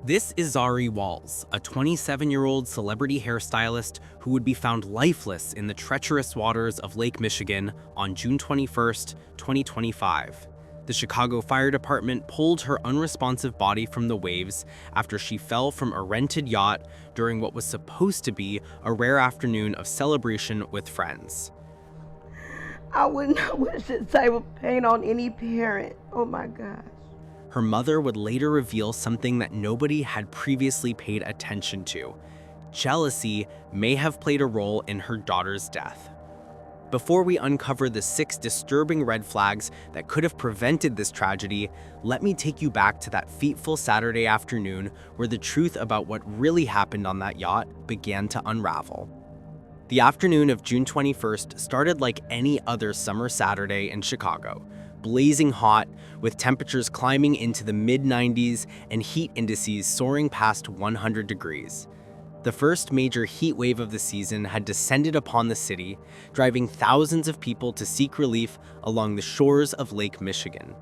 This is Zari Walls, a 27-year-old celebrity hairstylist who would be found lifeless in the treacherous waters of Lake Michigan on June 21, 2025. The Chicago Fire Department pulled her unresponsive body from the waves after she fell from a rented yacht during what was supposed to be a rare afternoon of celebration with friends. I would not wish this type of pain on any parent. Oh my gosh. Her mother would later reveal something that nobody had previously paid attention to. Jealousy may have played a role in her daughter's death. Before we uncover the 6 disturbing red flags that could have prevented this tragedy, let me take you back to that fateful Saturday afternoon where the truth about what really happened on that yacht began to unravel. The afternoon of June 21st started like any other summer Saturday in Chicago, blazing hot, with temperatures climbing into the mid-90s and heat indices soaring past 100 degrees. The first major heat wave of the season had descended upon the city, driving thousands of people to seek relief along the shores of Lake Michigan.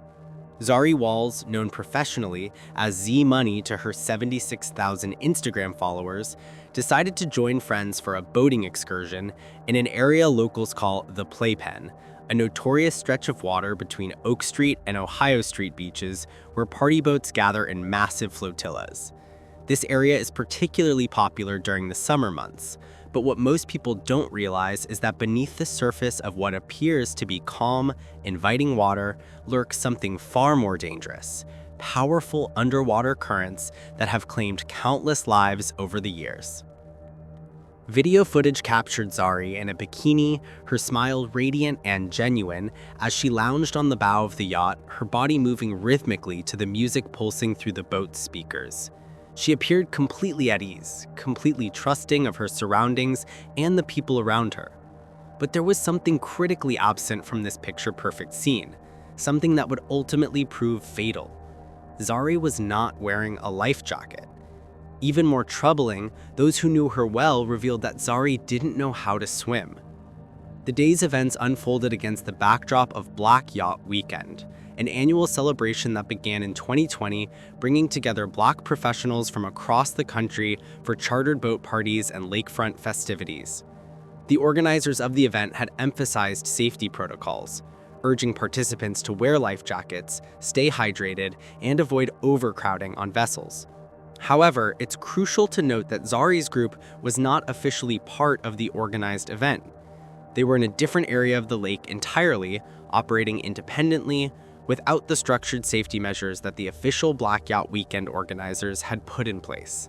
Zari Walls, known professionally as Z Money to her 76,000 Instagram followers, decided to join friends for a boating excursion in an area locals call the Playpen, a notorious stretch of water between Oak Street and Ohio Street beaches where party boats gather in massive flotillas. This area is particularly popular during the summer months, but what most people don't realize is that beneath the surface of what appears to be calm, inviting water lurks something far more dangerous: powerful underwater currents that have claimed countless lives over the years. Video footage captured Zari in a bikini, her smile radiant and genuine, as she lounged on the bow of the yacht, her body moving rhythmically to the music pulsing through the boat's speakers. She appeared completely at ease, completely trusting of her surroundings and the people around her. But there was something critically absent from this picture-perfect scene, something that would ultimately prove fatal. Zari was not wearing a life jacket. Even more troubling, those who knew her well revealed that Zari didn't know how to swim. The day's events unfolded against the backdrop of Black Yacht Weekend, an annual celebration that began in 2020, bringing together Black professionals from across the country for chartered boat parties and lakefront festivities. The organizers of the event had emphasized safety protocols, urging participants to wear life jackets, stay hydrated, and avoid overcrowding on vessels. However, it's crucial to note that Zari's group was not officially part of the organized event. They were in a different area of the lake entirely, operating independently, without the structured safety measures that the official Black Yacht Weekend organizers had put in place.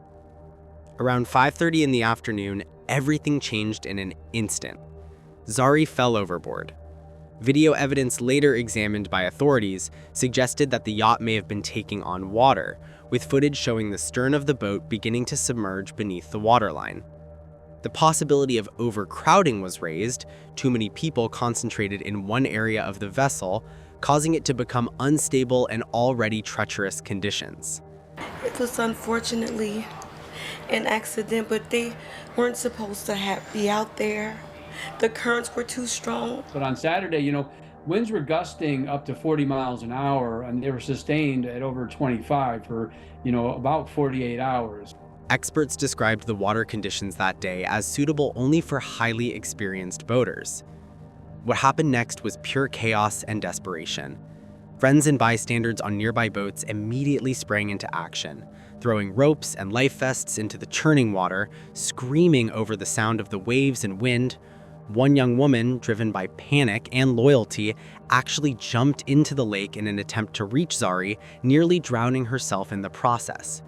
Around 5:30 in the afternoon, everything changed in an instant. Zari fell overboard. Video evidence later examined by authorities suggested that the yacht may have been taking on water, with footage showing the stern of the boat beginning to submerge beneath the waterline. The possibility of overcrowding was raised, too many people concentrated in one area of the vessel, causing it to become unstable and already treacherous conditions. It was unfortunately an accident, but they weren't supposed to be out there. The currents were too strong. But on Saturday, winds were gusting up to 40 miles an hour, and they were sustained at over 25 for, about 48 hours. Experts described the water conditions that day as suitable only for highly experienced boaters. What happened next was pure chaos and desperation. Friends and bystanders on nearby boats immediately sprang into action, throwing ropes and life vests into the churning water, screaming over the sound of the waves and wind. One young woman, driven by panic and loyalty, actually jumped into the lake in an attempt to reach Zari, nearly drowning herself in the process.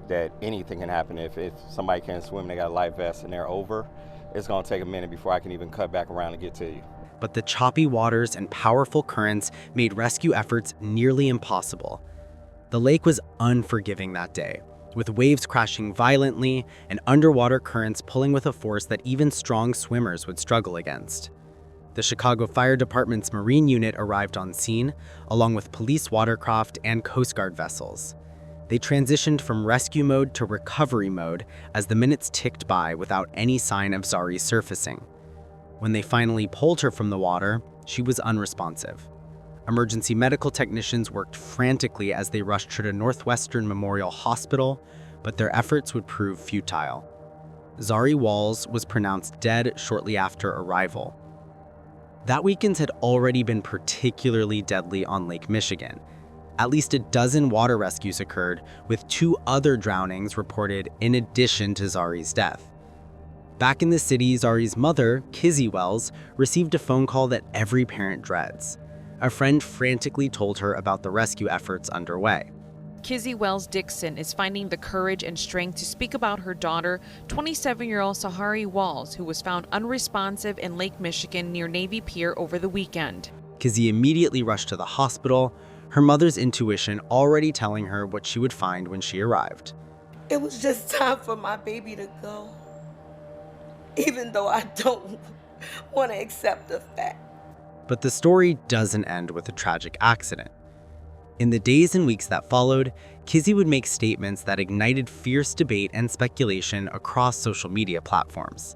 That anything can happen. If somebody can't swim, they got a life vest and they're over, it's gonna take a minute before I can even cut back around and get to you. But the choppy waters and powerful currents made rescue efforts nearly impossible. The lake was unforgiving that day, with waves crashing violently and underwater currents pulling with a force that even strong swimmers would struggle against. The Chicago Fire Department's Marine unit arrived on scene, along with police watercraft and Coast Guard vessels. They transitioned from rescue mode to recovery mode as the minutes ticked by without any sign of Zari's surfacing. When they finally pulled her from the water, she was unresponsive. Emergency medical technicians worked frantically as they rushed her to Northwestern Memorial Hospital, but their efforts would prove futile. Zari Walls was pronounced dead shortly after arrival. That weekend had already been particularly deadly on Lake Michigan. At least a dozen water rescues occurred, with 2 other drownings reported in addition to Zari's death. Back in the city, Zari's mother, Kizzy Wells, received a phone call that every parent dreads. A friend frantically told her about the rescue efforts underway. Kizzy Wells Dixon is finding the courage and strength to speak about her daughter, 27-year-old Zari Walls, who was found unresponsive in Lake Michigan near Navy Pier over the weekend. Kizzy immediately rushed to the hospital, her mother's intuition already telling her what she would find when she arrived. It was just time for my baby to go, even though I don't want to accept the fact. But the story doesn't end with a tragic accident. In the days and weeks that followed, Kizzy would make statements that ignited fierce debate and speculation across social media platforms.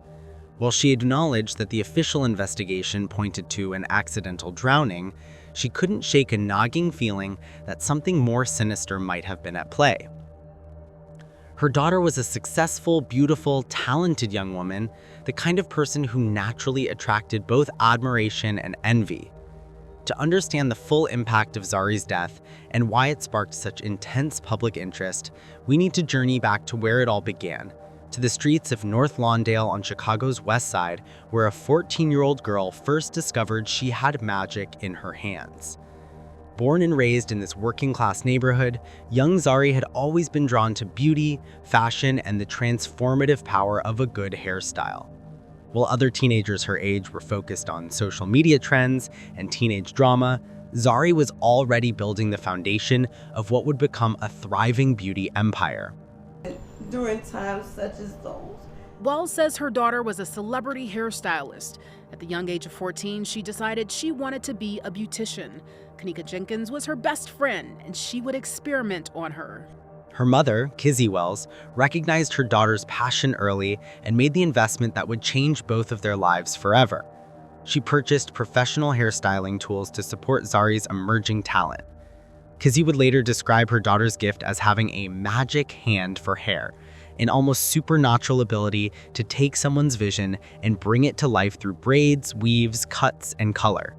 While she acknowledged that the official investigation pointed to an accidental drowning, she couldn't shake a nagging feeling that something more sinister might have been at play. Her daughter was a successful, beautiful, talented young woman, the kind of person who naturally attracted both admiration and envy. To understand the full impact of Zari's death and why it sparked such intense public interest, we need to journey back to where it all began, to the streets of North Lawndale on Chicago's west side, where a 14-year-old girl first discovered she had magic in her hands. Born and raised in this working-class neighborhood, young Zari had always been drawn to beauty, fashion, and the transformative power of a good hairstyle. While other teenagers her age were focused on social media trends and teenage drama, Zari was already building the foundation of what would become a thriving beauty empire. During times such as those. Wells says her daughter was a celebrity hairstylist. At the young age of 14, she decided she wanted to be a beautician. Kenneka Jenkins was her best friend, and she would experiment on her. Her mother, Kizzy Wells, recognized her daughter's passion early and made the investment that would change both of their lives forever. She purchased professional hairstyling tools to support Zari's emerging talent. Kizzy would later describe her daughter's gift as having a magic hand for hair, an almost supernatural ability to take someone's vision and bring it to life through braids, weaves, cuts, and color.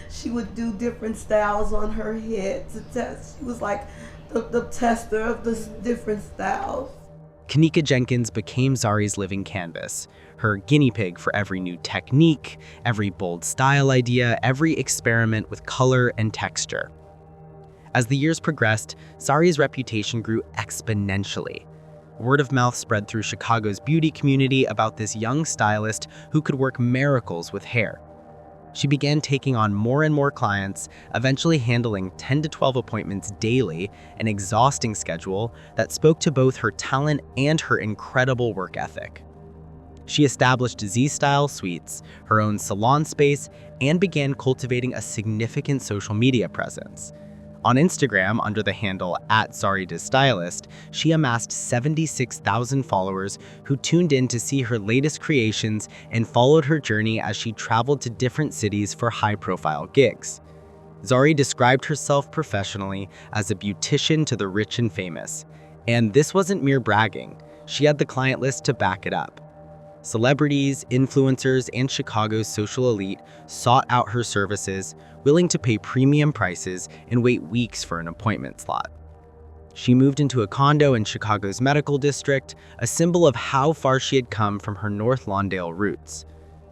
She would do different styles on her head to test. She was like the tester of the different styles. Kenneka Jenkins became Zari's living canvas, her guinea pig for every new technique, every bold style idea, every experiment with color and texture. As the years progressed, Zari's reputation grew exponentially. Word of mouth spread through Chicago's beauty community about this young stylist who could work miracles with hair. She began taking on more and more clients, eventually handling 10 to 12 appointments daily, an exhausting schedule that spoke to both her talent and her incredible work ethic. She established Z-Style Suites, her own salon space, and began cultivating a significant social media presence. On Instagram, under the handle @ZariDesStylist, she amassed 76,000 followers who tuned in to see her latest creations and followed her journey as she traveled to different cities for high-profile gigs. Zari described herself professionally as a beautician to the rich and famous. And this wasn't mere bragging. She had the client list to back it up. Celebrities, influencers, and Chicago's social elite sought out her services, willing to pay premium prices and wait weeks for an appointment slot. She moved into a condo in Chicago's medical district, a symbol of how far she had come from her North Lawndale roots.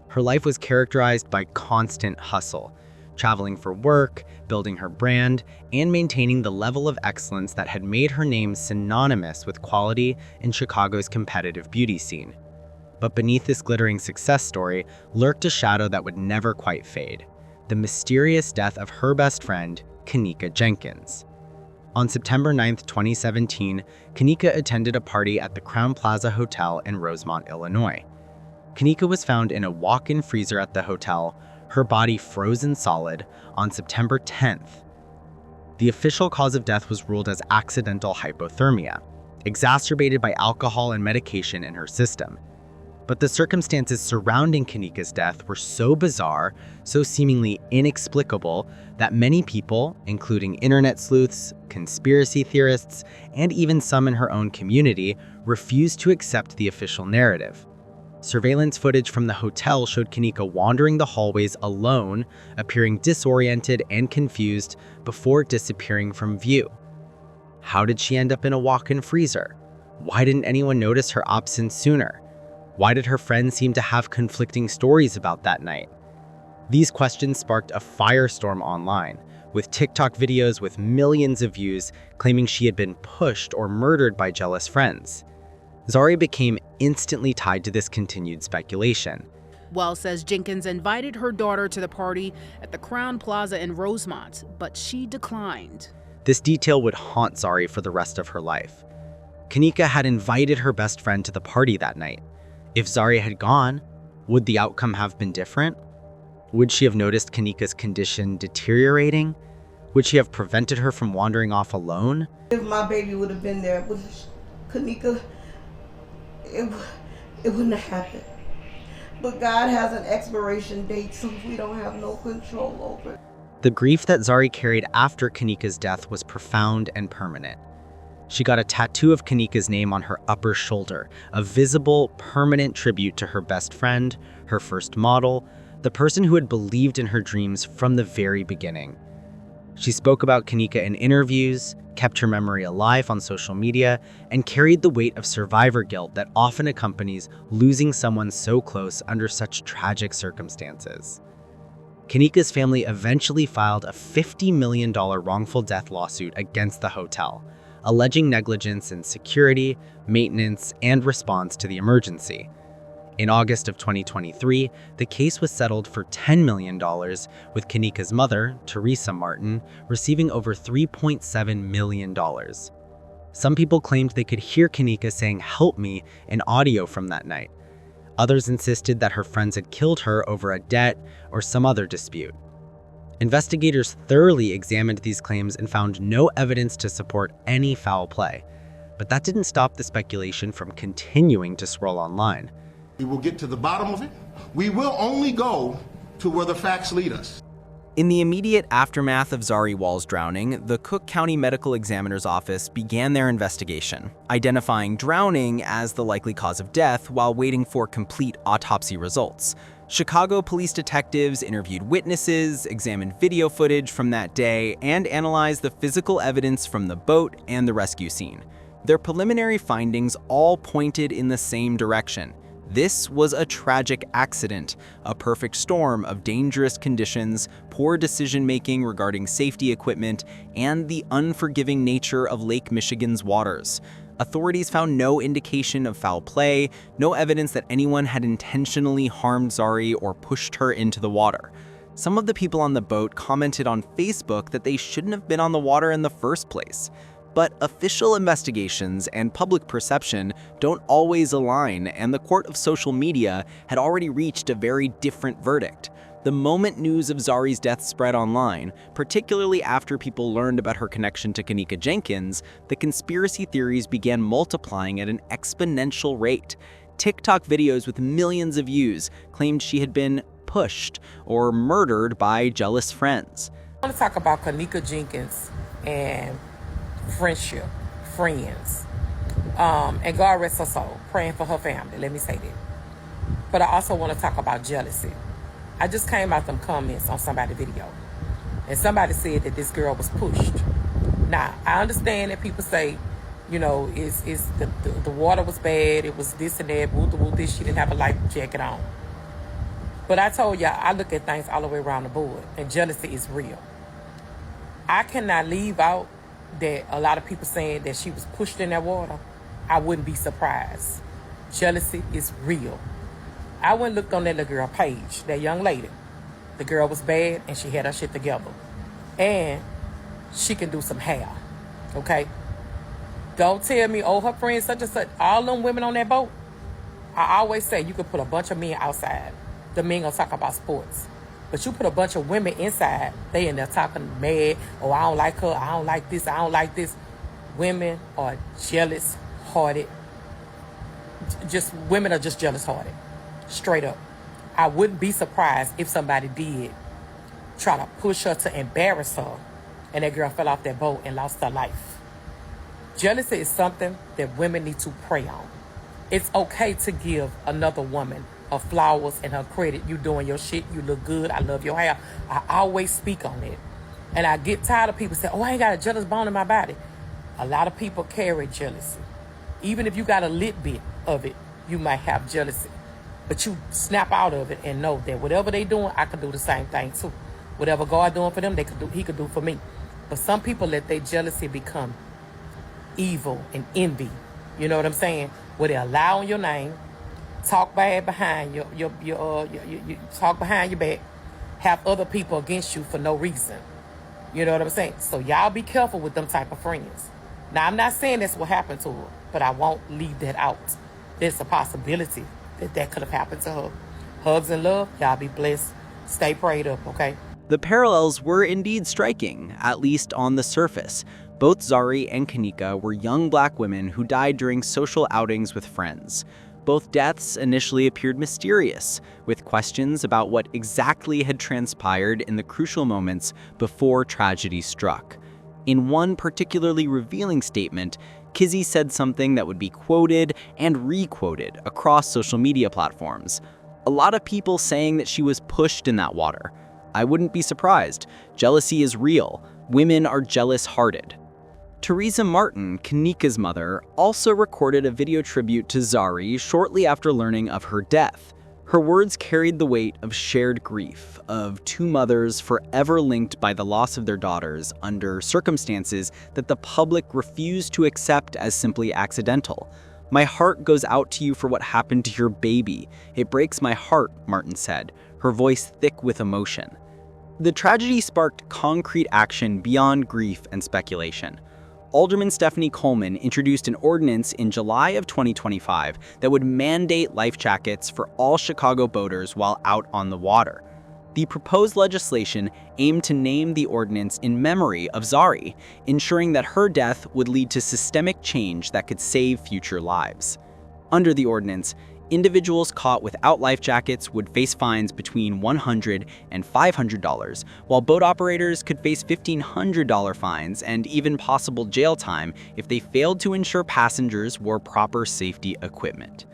Her life was characterized by constant hustle, traveling for work, building her brand, and maintaining the level of excellence that had made her name synonymous with quality in Chicago's competitive beauty scene. But beneath this glittering success story lurked a shadow that would never quite fade: the mysterious death of her best friend, Kenneka Jenkins. On September 9, 2017, Kenneka attended a party at the Crowne Plaza Hotel in Rosemont, Illinois. Kenneka was found in a walk-in freezer at the hotel, her body frozen solid, on September 10th. The official cause of death was ruled as accidental hypothermia, exacerbated by alcohol and medication in her system. But the circumstances surrounding Kenneka's death were so bizarre, so seemingly inexplicable, that many people, including internet sleuths, conspiracy theorists, and even some in her own community, refused to accept the official narrative. Surveillance footage from the hotel showed Kenneka wandering the hallways alone, appearing disoriented and confused before disappearing from view. How did she end up in a walk-in freezer? Why didn't anyone notice her absence sooner? Why did her friends seem to have conflicting stories about that night? These questions sparked a firestorm online, with TikTok videos with millions of views claiming she had been pushed or murdered by jealous friends. Zari became instantly tied to this continued speculation. Wells says Jenkins invited her daughter to the party at the Crown Plaza in Rosemont, but she declined. This detail would haunt Zari for the rest of her life. Kenneka had invited her best friend to the party that night. If Zari had gone, would the outcome have been different? Would she have noticed Kenneka's condition deteriorating? Would she have prevented her from wandering off alone? If my baby would have been there with Kenneka, it wouldn't have happened. But God has an expiration date, so we don't have no control over it. The grief that Zari carried after Kenneka's death was profound and permanent. She got a tattoo of Kenneka's name on her upper shoulder, a visible, permanent tribute to her best friend, her first model, the person who had believed in her dreams from the very beginning. She spoke about Kenneka in interviews, kept her memory alive on social media, and carried the weight of survivor guilt that often accompanies losing someone so close under such tragic circumstances. Kenneka's family eventually filed a $50 million wrongful death lawsuit against the hotel, alleging negligence in security, maintenance, and response to the emergency. In August of 2023, the case was settled for $10 million, with Kenneka's mother, Teresa Martin, receiving over $3.7 million. Some people claimed they could hear Kenneka saying "help me" in audio from that night. Others insisted that her friends had killed her over a debt or some other dispute. Investigators thoroughly examined these claims and found no evidence to support any foul play. But that didn't stop the speculation from continuing to swirl online. We will get to the bottom of it. We will only go to where the facts lead us. In the immediate aftermath of Zari Wall's drowning, the Cook County Medical Examiner's Office began their investigation, identifying drowning as the likely cause of death while waiting for complete autopsy results. Chicago police detectives interviewed witnesses, examined video footage from that day, and analyzed the physical evidence from the boat and the rescue scene. Their preliminary findings all pointed in the same direction. This was a tragic accident, a perfect storm of dangerous conditions, poor decision-making regarding safety equipment, and the unforgiving nature of Lake Michigan's waters. Authorities found no indication of foul play, no evidence that anyone had intentionally harmed Zari or pushed her into the water. Some of the people on the boat commented on Facebook that they shouldn't have been on the water in the first place. But official investigations and public perception don't always align, and the court of social media had already reached a very different verdict. The moment news of Zari's death spread online, particularly after people learned about her connection to Kenneka Jenkins, the conspiracy theories began multiplying at an exponential rate. TikTok videos with millions of views claimed she had been pushed or murdered by jealous friends. I want to talk about Kenneka Jenkins and friendship, friends, and God rest her soul, praying for her family, let me say that. But I also want to talk about jealousy. I just came out them comments on somebody's video, and somebody said that this girl was pushed. Now, I understand that people say, you know, the water was bad, it was this and that, woo this, she didn't have a life jacket on. But I told y'all, I look at things all the way around the board, and jealousy is real. I cannot leave out that a lot of people saying that she was pushed in that water. I wouldn't be surprised. Jealousy is real. I went and looked on that little girl page, that young lady. The girl was bad and she had her shit together. And she can do some hair, okay? Don't tell me, oh, her friends such and such, all them women on that boat. I always say you could put a bunch of men outside. The men gonna talk about sports. But you put a bunch of women inside, they in there talking mad, oh, I don't like her, I don't like this, I don't like this. Women are jealous-hearted just women are just jealous-hearted, straight up. I wouldn't be surprised if somebody did try to push her to embarrass her, and that girl fell off that boat and lost her life. Jealousy is something that women need to prey on. It's okay to give another woman her flowers and her credit. You doing your shit. You look good. I love your hair. I always speak on it. And I get tired of people saying, oh, I ain't got a jealous bone in my body. A lot of people carry jealousy. Even if you got a little bit of it, you might have jealousy. But you snap out of it and know that whatever they doing, I can do the same thing too. Whatever God doing for them, He could do for me. But some people let their jealousy become evil and envy. You know what I'm saying? Where they allow on your name, talk bad behind you talk behind your back, have other people against you for no reason. You know what I'm saying? So y'all be careful with them type of friends. Now, I'm not saying that's what happened to her, but I won't leave that out. There's a possibility that could have happened to her. Hugs and love. Y'all be blessed. Stay prayed up, okay? The parallels were indeed striking, at least on the surface. Both Zari and Kenneka were young black women who died during social outings with friends. Both deaths initially appeared mysterious, with questions about what exactly had transpired in the crucial moments before tragedy struck. In one particularly revealing statement, Kizzy said something that would be quoted and re-quoted across social media platforms. A lot of people saying that she was pushed in that water. I wouldn't be surprised. Jealousy is real. Women are jealous-hearted. Teresa Martin, Kenneka's mother, also recorded a video tribute to Zari shortly after learning of her death. Her words carried the weight of shared grief, of two mothers forever linked by the loss of their daughters under circumstances that the public refused to accept as simply accidental. "My heart goes out to you for what happened to your baby. It breaks my heart," Martin said, her voice thick with emotion. The tragedy sparked concrete action beyond grief and speculation. Alderman Stephanie Coleman introduced an ordinance in July of 2025 that would mandate life jackets for all Chicago boaters while out on the water. The proposed legislation aimed to name the ordinance in memory of Zari, ensuring that her death would lead to systemic change that could save future lives. Under the ordinance, individuals caught without life jackets would face fines between $100 and $500, while boat operators could face $1,500 fines and even possible jail time if they failed to ensure passengers wore proper safety equipment.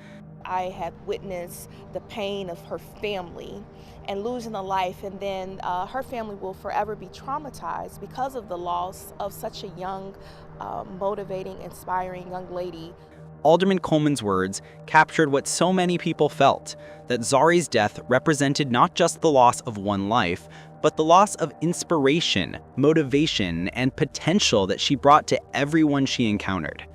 I had witnessed the pain of her family and losing a life, and then her family will forever be traumatized because of the loss of such a young, motivating, inspiring young lady. Alderman Coleman's words captured what so many people felt, that Zari's death represented not just the loss of one life, but the loss of inspiration, motivation, and potential that she brought to everyone she encountered.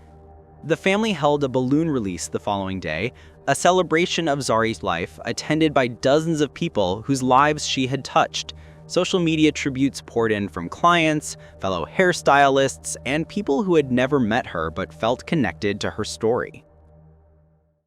The family held a balloon release the following day, a celebration of Zari's life attended by dozens of people whose lives she had touched. Social media tributes poured in from clients, fellow hairstylists, and people who had never met her but felt connected to her story.